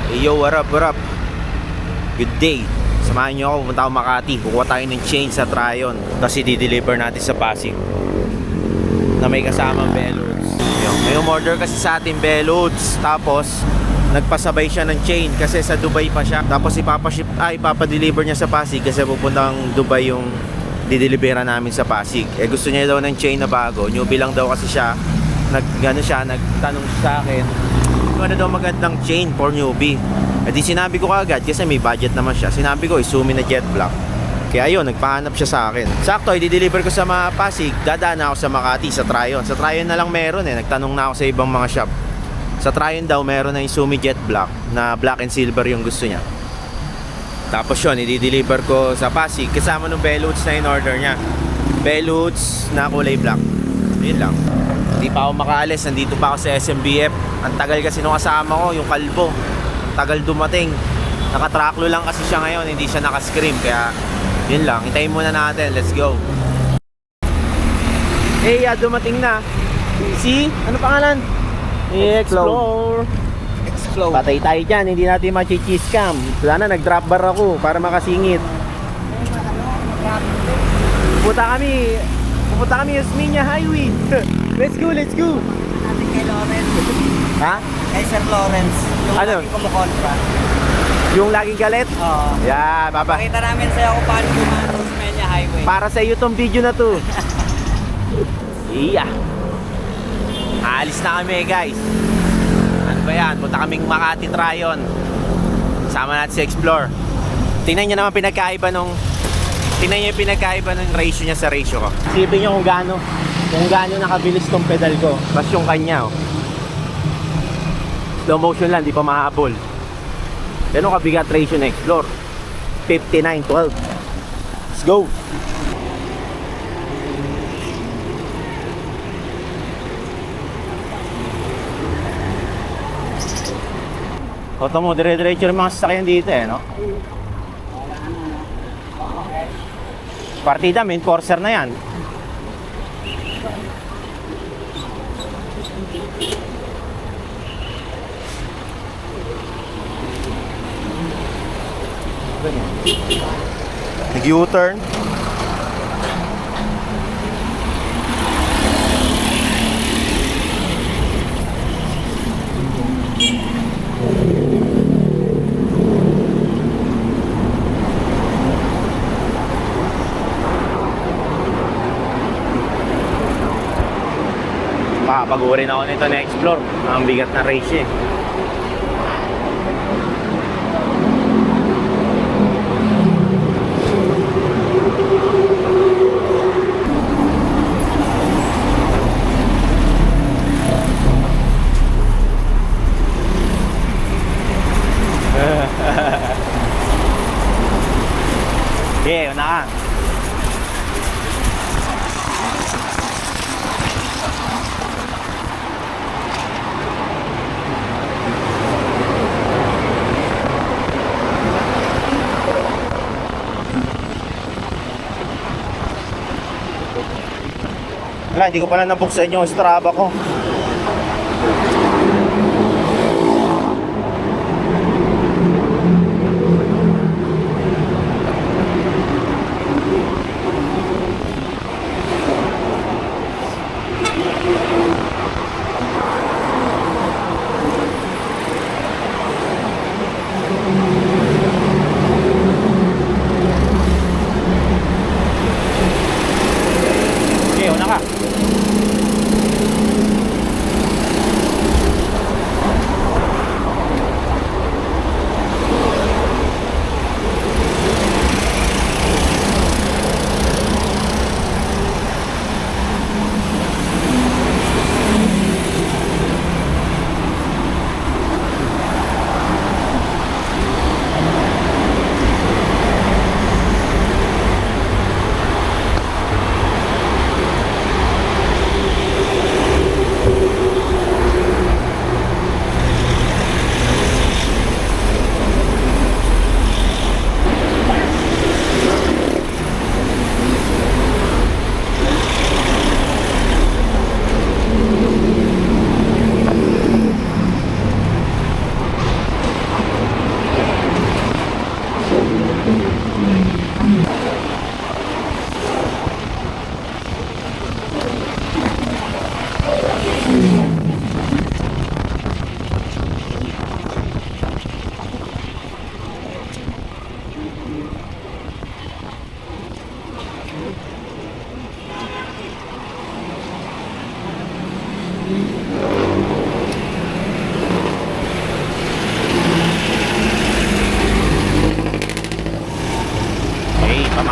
Hey yo, what up, what up? Good day. Samahan nyo ako, pumunta ako Makati. Kukuha tayo ng chain sa Tryon. Tapos i-deliver natin sa Pasig na may kasamang Beloads. May umorder kasi sa atin Beloads. Tapos nagpasabay siya ng chain kasi sa Dubai pa siya. Tapos ipapadeliver niya sa Pasig kasi pupuntang Dubai yung dideliveran namin sa Pasig. Gusto niya daw ng chain na bago. Newbie lang daw kasi siya. Nagtanong sa akin ano daw magandang chain for newbie. Di sinabi ko kagad kasi may budget naman siya. Sinabi ko Sumi na jet black. Kaya ayun, nagpahanap siya sa akin. Sakto, i-deliver ko sa mga Pasig. Dadaan ako sa Makati, sa Tryon. Sa Tryon na lang meron Nagtanong na ako sa ibang mga shop. Sa Tryon daw meron na yung Sumi jet black na black and silver yung gusto niya. Tapos yun, i-deliver ko sa Pasig kasama ng Beloads na in-order niya. Beloads na kulay black. Yun lang. Hindi pa ako makaalis, nandito pa ako sa SMBF. Ang tagal kasi nung kasama ko, yung kalbo. Ang tagal dumating. Naka-tracklo lang kasi siya ngayon, hindi siya naka-scream. Kaya yun lang, hintayin muna natin. Let's go. Hey, dumating na. Si, ano pangalan? Explore. Patay tayo dyan, hindi natin machi-cheese-cam. Sana nag-drop bar ako para makasingit. Pupunta kami Osmeña Highway. Let's go, let's go. Natin kay Lawrence. Ha? Kay Sir Lawrence. Yung Ano? laging kumukontra. Yung laging galit? Oo. Yeah, baba. Pakita namin sa'yo kung paano gumaan sa Osmeña Highway. Para sa iyo tong video na to. Iya. Alis na kami guys. Ano ba yan? Punta kaming Makati Tryon. Sama natin si Explore. Tingnan nyo naman pinagkaiba nung ratio niya sa ratio ko. Isipin nyo kung gaano nakabilis tong pedal ko. Plus yung kanya slow motion lang, di pa mahabol. Ganun kabigat ratio na Explore. 59-12. Let's go. Oto mo, dire-diretso yung mga sasakyan dito no? Partida, main enforcer na yan. Nag-U-turn. Pagurin ako nito na Explore. Ang bigat na race Okay, una ka. Wala, hindi ko pala nabuksan yung Strava ko. Okay, una ka.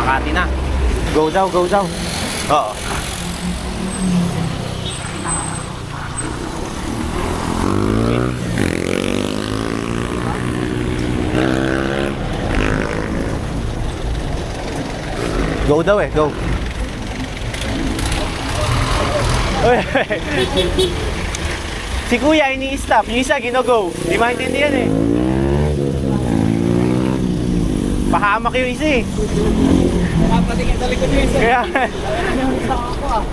Makati na. Go daw, go daw. Oo. Go daw eh, go. Uy, si kuya ini-stop, yung isa gino-go. Di maintindihan eh. Pahamak yung isa eh. Nakapatingin sa likod yung isa. Kaya, Ano sa ako ah.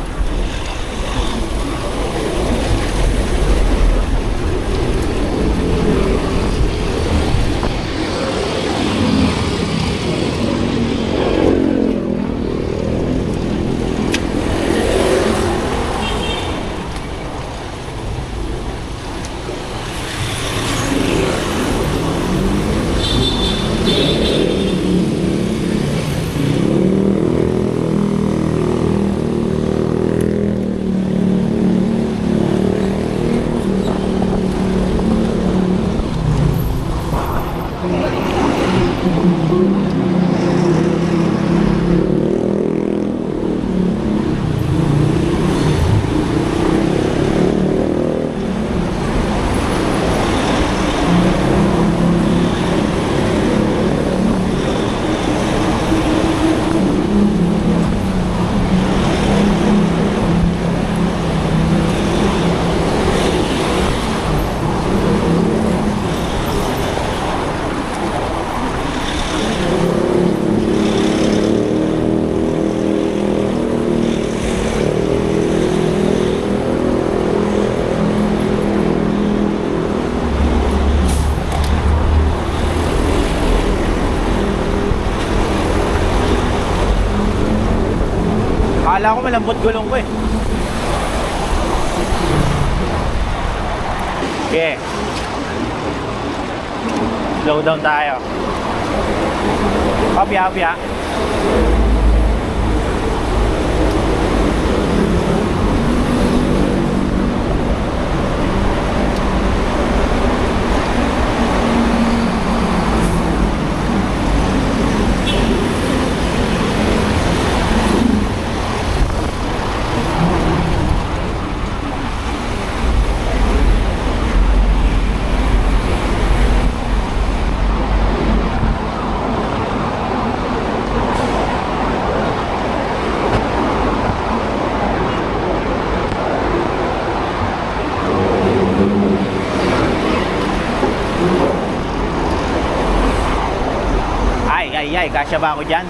akala ko malambot gulong ko eh. Okay. Slow down tayo. Hopya, hopya. Ay, kasya ba ako dyan?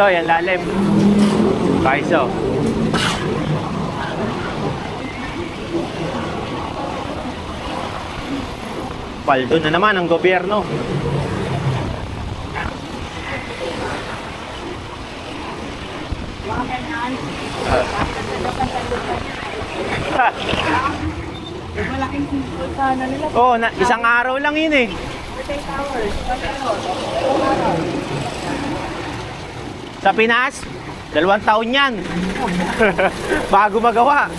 Oy, ang lalim. Kaiso. Paldo na naman ang gobyerno. Malaking sana nila. Oh, isang araw lang yun eh. 48 hours. Sa Pinas, 2 taon yan. Bago magawa.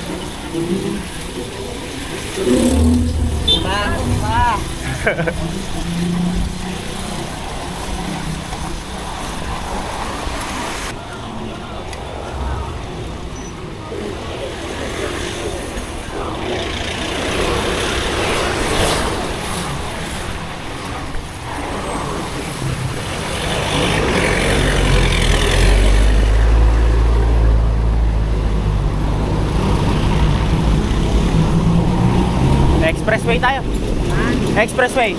Expressway tayo. Expressway.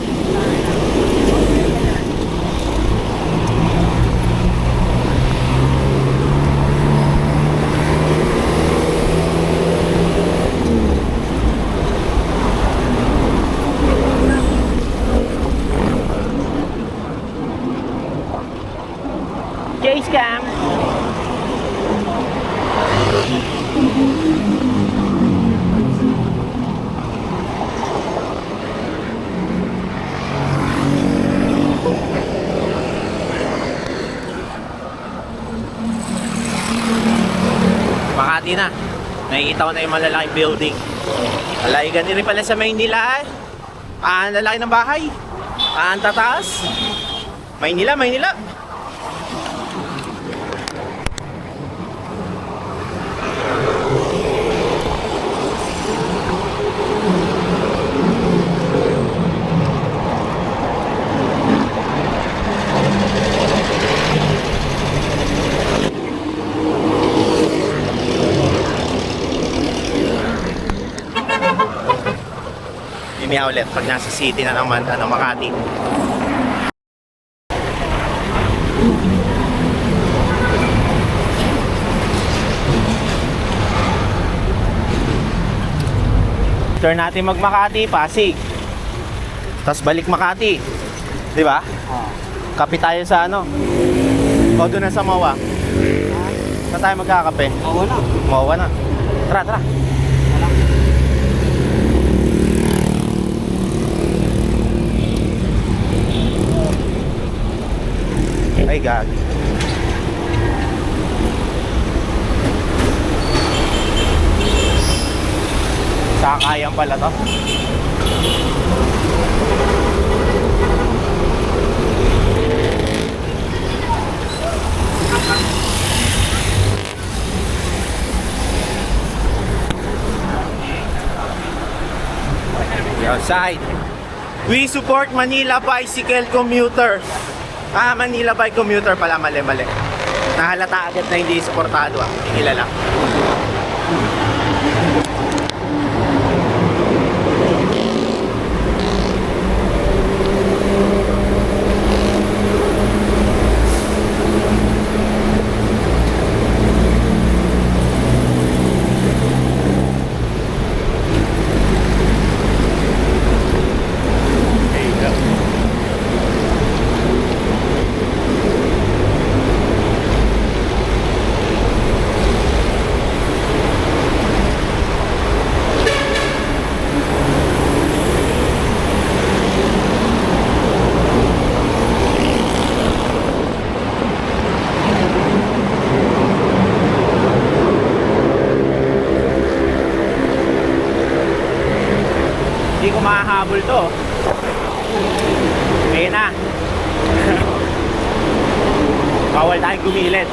Makati na. Nakikita ko na yung malalaking building. Alay, ganun rin pala sa Maynila. Ang lalaki ng bahay. Ang tataas. Maynila, Maynila. Mimiya ulit pag nasa city na naman, Makati. Turn natin Makati, Pasig. Tapos balik Makati. Di ba? Kape tayo sa ano? O doon na sa Mawa. Saan tayo magkakape? Oo na. Mawa na. Tara, tara. Ay, gag. Sakayan pala to. Outside. We support Manila Bicycle Commuter. Manila Bike Commuter pala, mali. Nahalata agad na hindi suportado kilala. Hindi ko mahahabol to. Ayun na. Bawal tayong gumilit.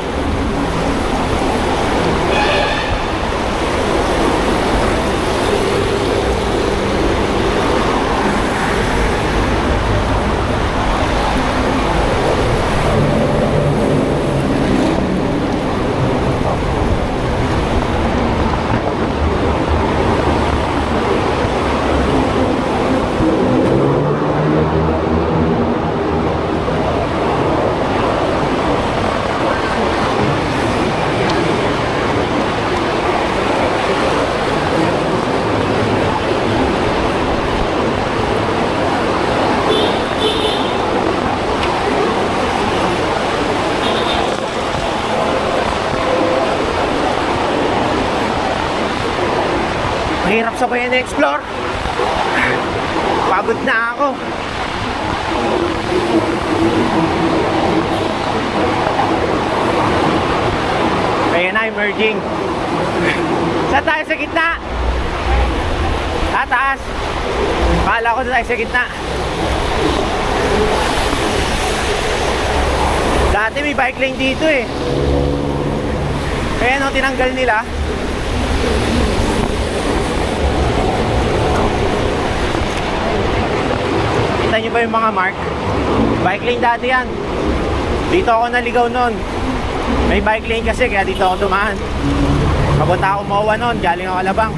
Mahirap sa bayan na-explore. Pagod na ako. Ayan na, emerging. Saan tayo sa gitna? Taas. Kala ko na tayo sa gitna. Dati may bike lane dito eh. Kaya no, tinanggal nila. Kita nyo ba yung mga mark? Bike lane dati yan. Dito ako naligaw nun. May bike lane kasi kaya dito ako tumaan. Papunta ako Mawa nun, galing ako Alabang.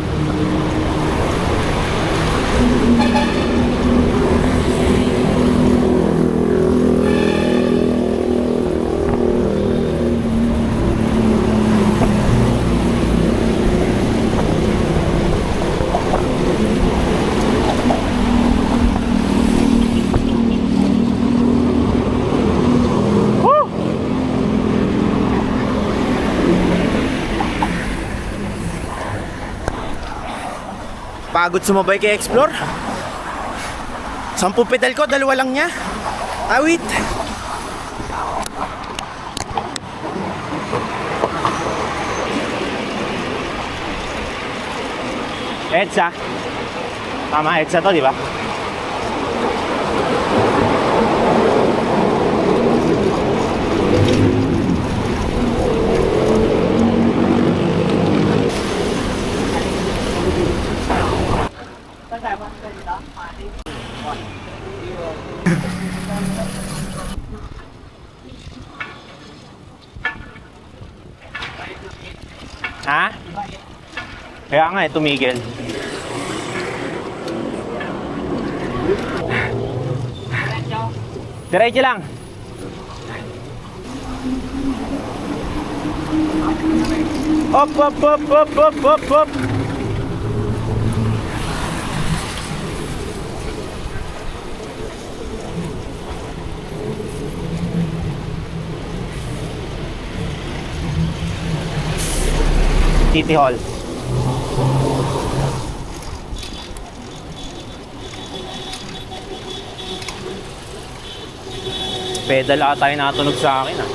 Pagod sumabay kay Explore. 10 pedal ko, 2 lang niya. Awit. EDSA. Tama, EDSA to, di ba? Ha? Kaya nga eh, tumigil. Diretso lang. Op, op, op, op, op, op, op. City Hall. Pedal ata yung natunog sa akin ah.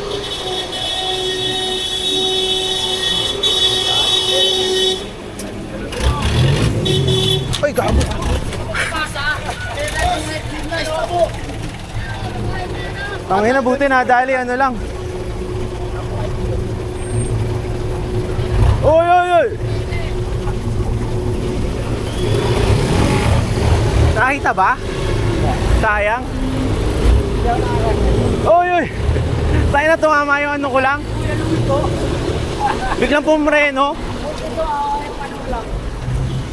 Ay, gago. Tangina, buti nadali, ano lang. Oy, oy, oy! Nakita ba? Sayang. Oy, oy! Tayo na tumama yung ano ko lang. Biglang pumreno.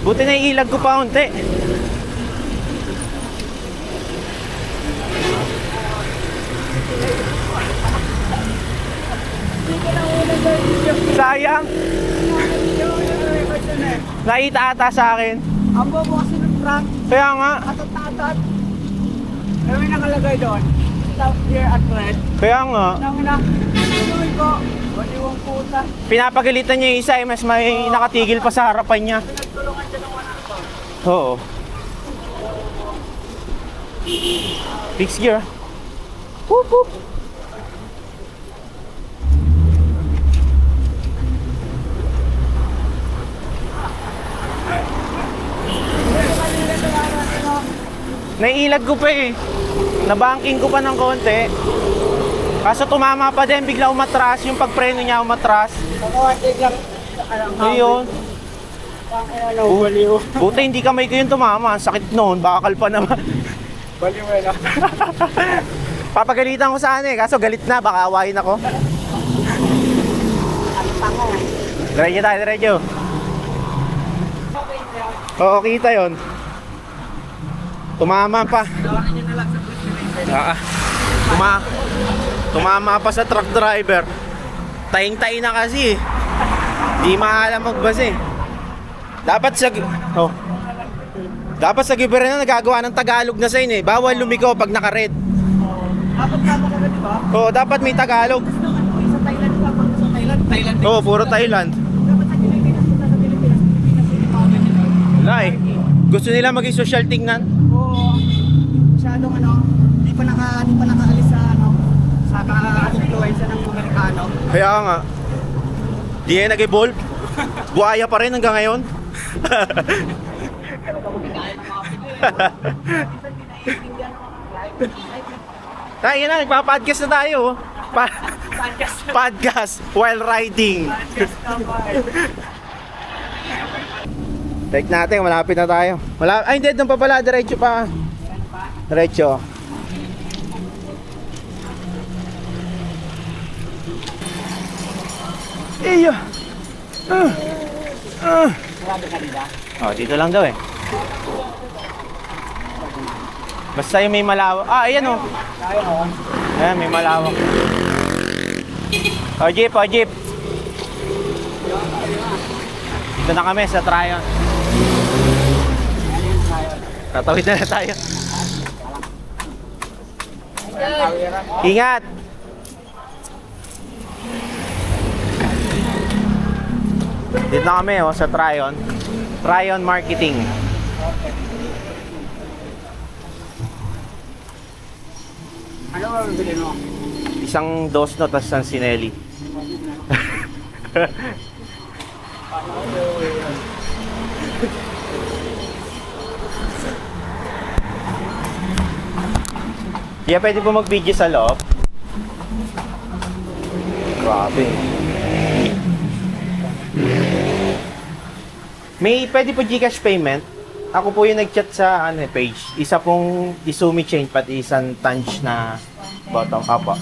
Buti na iilag ko pa unti. Sayang. Nakita ata sa akin. Ang bobo kasi ng prank. Kaya nga. Atat-atat. Ano yung nakalagay doon? Stop here at red. Kaya nga. Nangina. Tuloy ko. Baliwang puta. Pinapagalitan niya yung isa eh. Mas may nakatigil pa sa harapan niya. Pinagtulungan siya ng walang to. Oo. Fixed gear. Whoop, whoop. Naiilag ko pa eh. Nabanking ko pa ng konti. Kaso tumama pa din, bigla umatras. Yung pagpreno niya umatras. Nakawatig lang. Ayun. Baliw. Buti hindi kamay ko yung tumama. Ang sakit noon, bakal pa naman. Baliw na. Papagalitan ko sana eh. Kaso galit na, baka awayin ako. Ang tango. Diretso tayo, diretso. Oo, kita yon. Tumama pa. Tawakin nyo na lang sa push Tumama pa sa truck driver. Taying-tay na kasi eh. Di maalam magbas eh. Dapat sa Dapat sa gobyerno nagagawa ng Tagalog na sign eh. Bawal lumiko pag naka-red. Dapat ka ba di ba? Oo, dapat may Tagalog. Sa Thailand ka pa sa Thailand. Thailand. Oo, puro Thailand. Dapat sa Pilipinas punta sa Pilipinas. Wala eh. Gusto nila maging social tingnan. Oo. Masyadong ano, di pa nakaalis sa ano, sa ka-influensya ng Amerikano. Kaya nga. Di yan nag-evolve. Buhaya pa rin hanggang ngayon. Tayo na, nagpa-podcast na tayo. Podcast while riding. Check natin, malapit na tayo. Ay hindi, doon pa pala, diretso pa. Diretso. Iyo. Marami kanila. Oh, dito lang daw eh. Basta yung may malawak. Ah, ayan oh. Tayo oh. Ayan, may malawak. Oh, jeep, oh, jeep. Dito na kami sa Tryon. Tatawid na tayo. Ingat! Dito na kami oh, sa Tryon. Tryon Marketing. Ano ba bibili mo? Isang dos no, tas isang sinelli. Yeah, pwede po mag-video sa loob. Grabe. May pwede po Gcash payment. Ako po yung nag-chat sa page. Isa pong Izumi chain pati isang Tange na bottom up.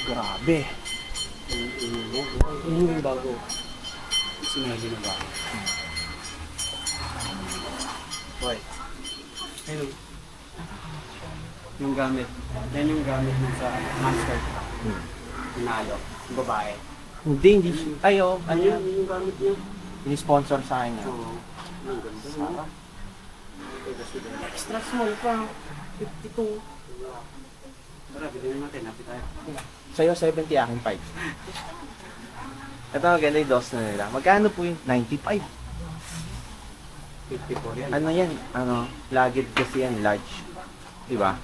Grabe. Yun yung bago. Sinabi na bago. Boy. Hello. Yung gamit. Yan yung gamit mo sa master. Pinalo. Yung babae. Hindi. Ayo, ano Ayun, yan? yun yung gamit niya. Ini-sponsor sa akin yan. Oo. Ang ganda. Sarap. Extra small pa. 52. Tara, bilhin natin. Happy tayo. Sa'yo 70, akin 5. Ito maganda yung dos na nila. Magkano po yun? 95. 54 yan. Ano yan? Lagid kasi yan, large. Diba?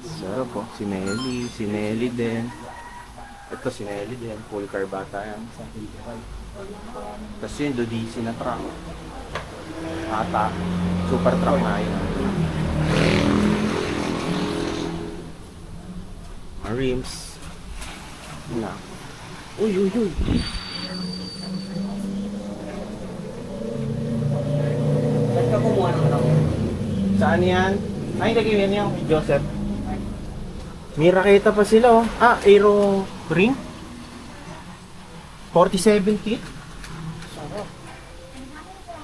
Sarap po. Si Nelly din. Ito si Nelly din. Full car bata yan. Sa 55. Tapos yun, Dodisi na truck. Ata. Super truck na yun. Rims. Na. Uy. Ba't ka kumuha ng ano? Saan yan? Ay, lagay yan yung Joseph. May raketa pa sila, oh. Aero ring? 47 teeth. Sarap.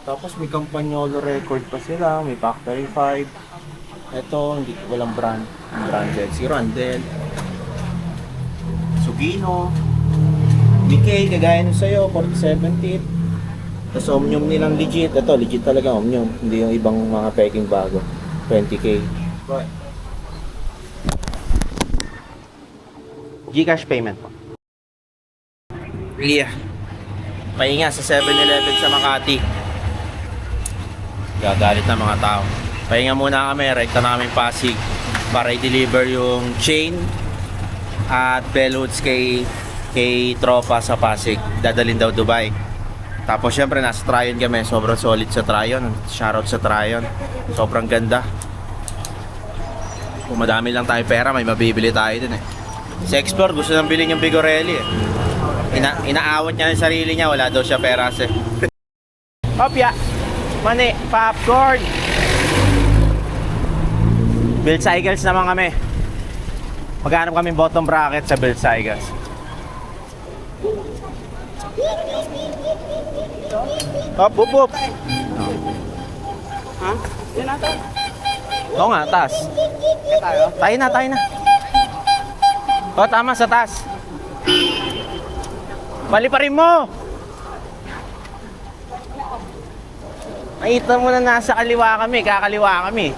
Tapos may Campagnolo record pa sila. May Factory 5. Ito, hindi walang brand. Branded. Si Randel. Sugino. BK, kagaya nung sa'yo, 47 teeth. Tapos Omnium nilang legit. Ito, legit talaga Omnium. Hindi yung ibang mga peking bago. 20k. Boy. Gcash payment po. Yeah. Pahinga sa 7-Eleven sa Makati. Gagalit na mga tao. Pahinga muna kami. Rekta na kami Pasig para i-deliver yung chain at bell hoods kay tropa sa Pasig. Dadalhin daw Dubai. Tapos syempre nasa Tryon kami. Sobrang solid sa Tryon. Shoutout sa Tryon. Sobrang ganda. Kung madami lang tayo pera, may mabibili tayo dun eh. Si Explore gusto nang bilhin yung Bigorelli eh. Inaawat niya yung sarili niya, wala daw siya pera kasi. Kopya! Mani! Popcorn! Build Cycles naman kami. Maghanap kami bottom bracket sa Build Cycles. Hop! Ha? Yan ata. Oo nga, taas. Kaya tayo? Tayo na. O, tama, sa taas. Paliparin mo! Makita mo na nasa kaliwa kami, kakaliwa kami.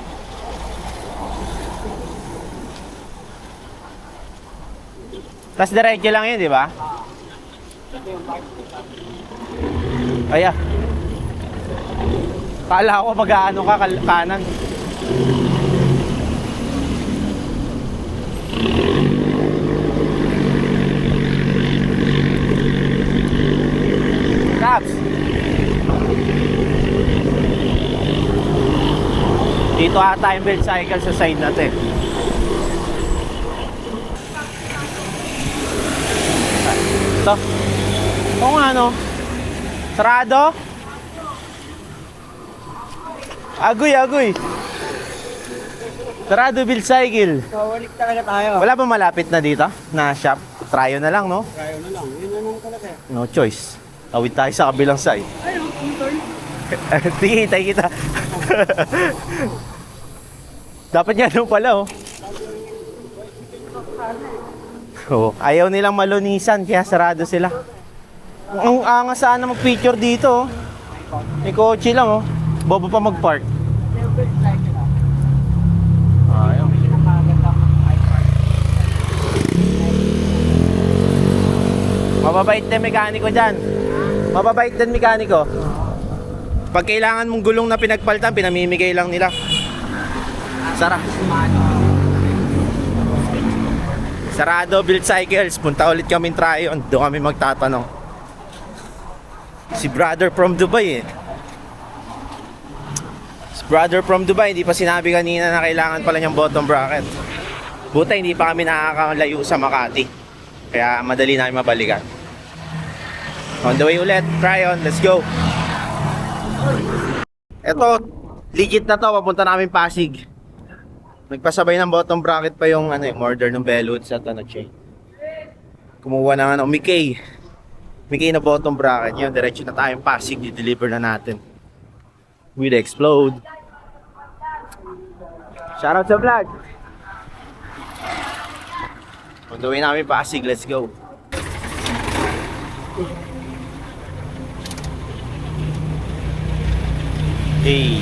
Tapos diretso lang yun, di ba? Aya. Kala ko mag-aano ka kanan. Caps. Dito ata yung Build Cycle sa side natin. Ito. Oo nga no. Sarado. Agoy. Sarado Build Cycle. Kawalik talaga tayo. Wala ba malapit na dito na shop? Tryo na lang, no? Tayo na lang. Yun na lang talaga. No choice. Tawid tayo sa kabilang side. Ayun, turn. Sige, tayo kita. Dapat nga doon pala, oh. Oh, ayaw nilang malunisan, kaya sarado sila. Ang angas sana mag-picture dito, oh. May kotse lang, oh. Bobo pa mag-park. Ayaw. Mababait din mekaniko dyan. Mababait din mekaniko. Pag kailangan mong gulong na pinagpalitan, pinamimigay lang nila. Sarado Build Cycles. Punta ulit kami Tryon. Doon kami magtatanong. Si brother from Dubai eh. Si Brother from Dubai, hindi pa sinabi kanina na kailangan pala niyang bottom bracket. Buta, hindi pa kami nakakalayo sa Makati. Kaya madali namin mabalikan. On the way ulit, Tryon, let's go. Eto, legit na to, papunta namin Pasig. Nagpasabay ng bottom bracket pa yung order ng Belots at chain. Kumuha na nga ng Mickey na bottom bracket. Yun, diretso na tayong Pasig, i-deliver na natin. We'd explode. Shoutout sa vlog. On the way namin Pasig, let's go. Hey.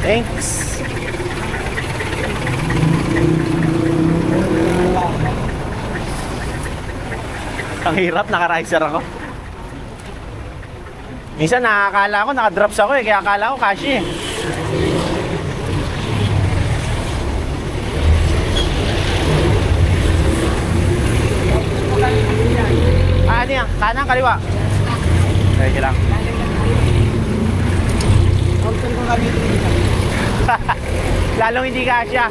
Thanks. Ang hirap, naka-riser ako. Minsan nakakala ko, naka-drops ako kaya akala ko cash eh. Ano yan? Kanan, kaliwa? Sige lang. Lalong hindi kasya.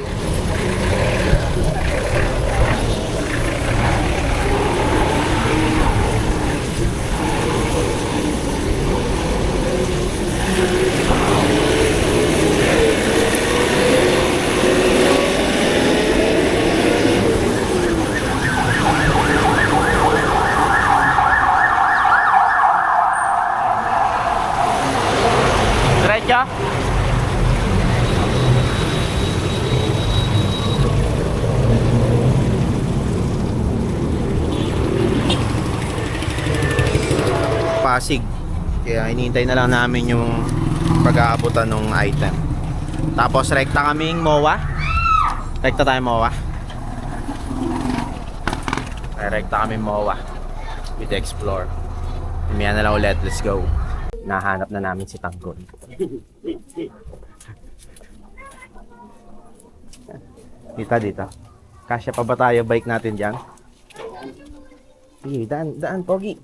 Diretso? Pasig. Kaya hinihintay na lang namin yung pag-aabutan ng item. Tapos rekta kaming MOA. Rekta tayo MOA. Rekta kaming MOA with Explore. Umiyan na lang ulit. Let's go. Nahanap na namin si Tanggol. Dito. Kasya pa ba tayo bike natin dyan? Sige, daan, pogi.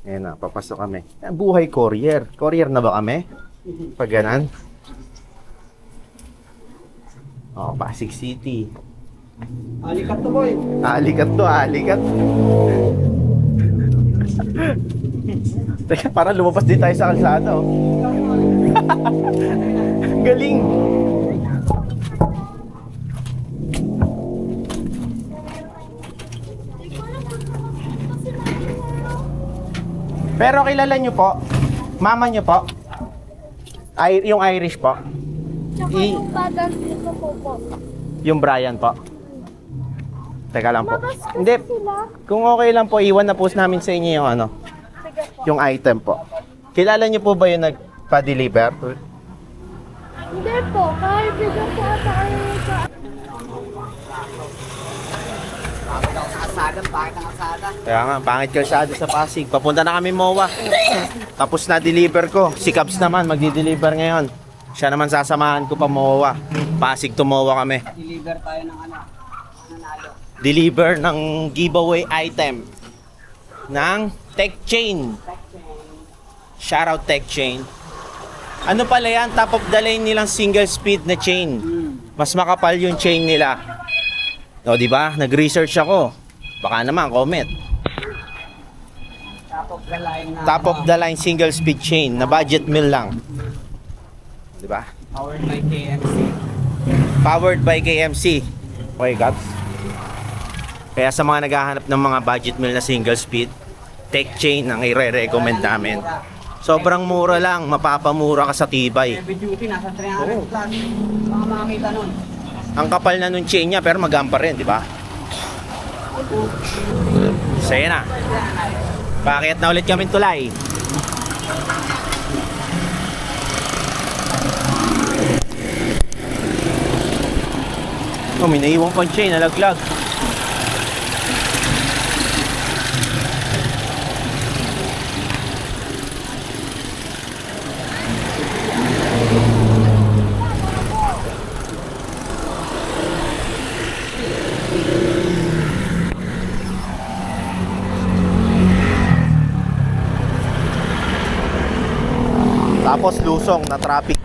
Ayan na, papasok kami. Buhay courier. Courier na ba kami? Pag ganan. Oh, Pasig City. Alikat to, boy. Alikat. Teka, parang lumabas din tayo sa kalsada, oh. Galing. Pero kilala nyo po, mama nyo po, yung Irish po. Tsaka yung bagang dito po. Yung Brian po. Teka lang po. Labas ko Hindi, sila. kung okay lang po, iwan na post namin sa inyo yung Sige po. yung item po. Kilala nyo po ba yung nagpa-deliver? Hindi po. Kaibigan po ata kayo sa... Kaya nga, pangit kalsada sa Pasig. Papunta na kami MOA. Tapos na-deliver ko. Si Cubs naman, magdi-deliver ngayon. Siya naman sasamahan ko pa MOA. Pasig to MOA kami. Deliver tayo ng nanalo. Deliver ng giveaway item ng Tech Chain. Shoutout Tech Chain. Ano pala yan? Top of the line nilang single speed na chain. Mas makapal yung chain nila. O, di ba? Nag-research ako. Baka naman, comment. Top of the line single speed chain na budget meal lang. Di ba? Powered by KMC. Powered by KMC. Okay, Gabs? Kaya sa mga naghahanap ng mga budget meal na single speed, Tech Chain ang i-recommend namin. Sobrang mura lang, mapapamura ka sa tibay. Heavy duty, nasa 300 plus. Baka makakita nun. Ang kapal na nung chain niya pero magamba rin, di ba? So yan na. Paakyat na ulit kami tulay. Oh, may naiwan pang chain, nalaglag. lusong na traffic.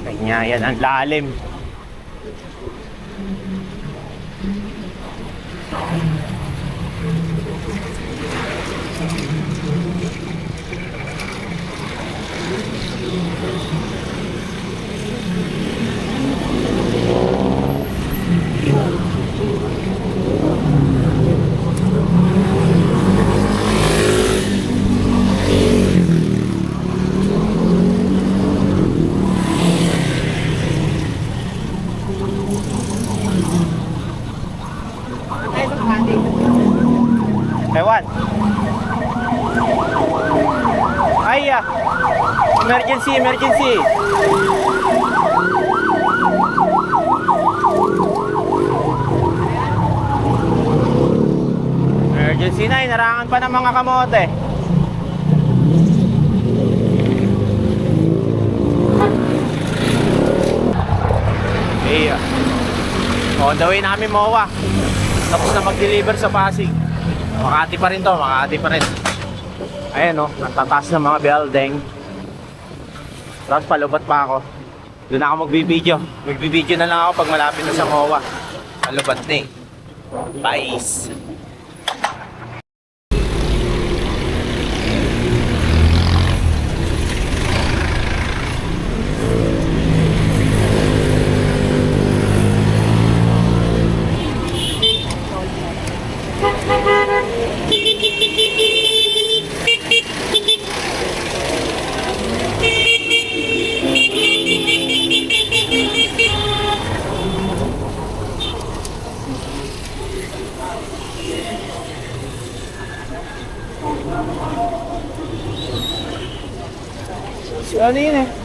Kanya yan ang lalim. Ewan. Ay, emergency, emergency. Emergency na, inarangan pa ng mga kamote. Iya. On the way namin MOA. Tapos na mag-deliver sa Pasig. Makati pa rin to, Makati pa rin. Ayan o, natataas ng mga building. Tapos palubat pa ako. Doon ako magbibideo. Magbibideo na lang ako pag malapit na sa MOA. Palubat na eh. Bye! Ano yun eh?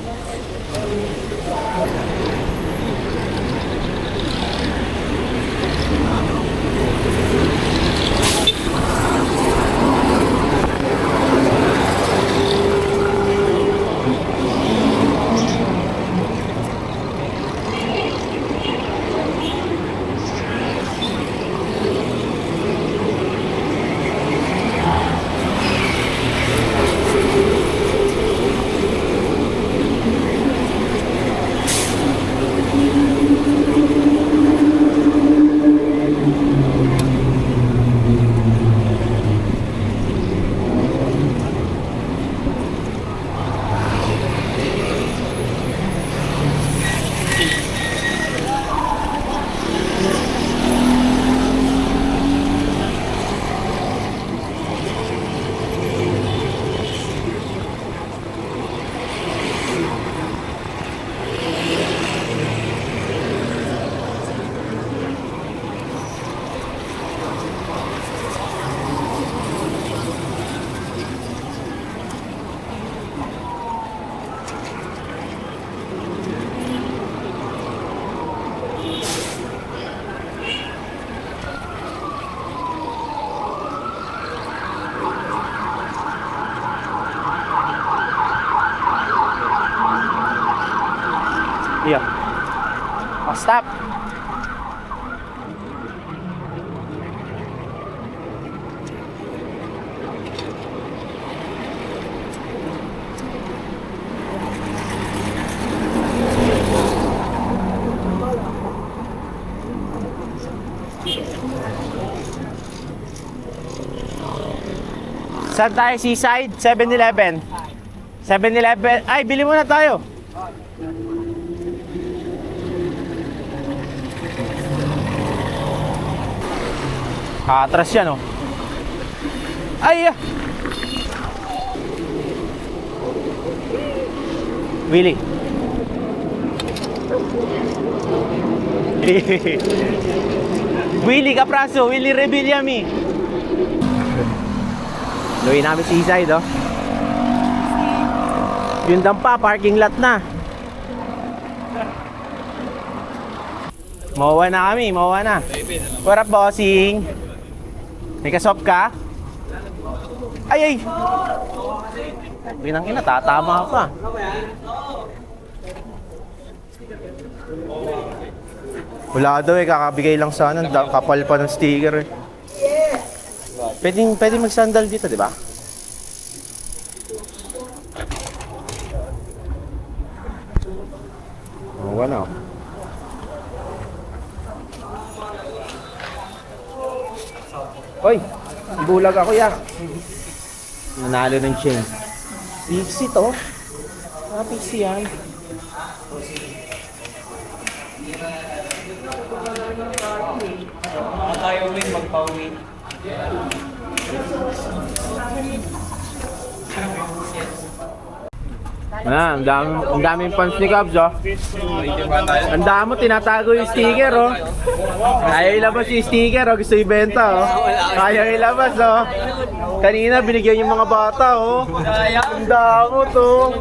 Yeah. Oh, stop. Saan tayo? Seaside? 7-Eleven? 7-Eleven? Ay, bili muna tayo. Atras yan, oh. Ay, ah. Willie. Willie Capraso, Willie Rebillami. Luwi namin Seaside, oh. Yung dampa, parking lot na. Mawawa na kami, mawawa na. What up, bossing? May kasop ka? Ay, ay! Binang ina, tatama pa. Wala daw eh, kakabigay lang sana. Kapal pa ng sticker eh. Pwede magsandal dito, di ba? Oh, wala. Hoy, bulag ako ya. Nanalo ng chain. Pixie to. Pixie yan. Tayo win, magpa-uwi. Ang daming fans ni Cubs, oh. Ang dami, tinatago yung sticker, oh. Ayaw ilabas yung sticker, oh. Gusto ibenta, oh. Ayaw ilabas, oh. Kanina, binigyan yung mga bata, oh. Ang damo, to.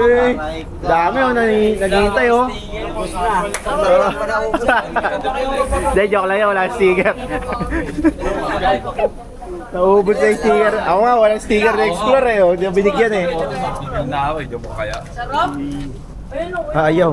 Eh, dami, oh. Naghihintay, oh. Hindi, joke lang yan. Wala sticker. Naubos na yung sticker. Ako nga, walang sticker na Explore, eh, oh. Hindi binigyan, eh. Nakaway, di mo kaya. Ayaw.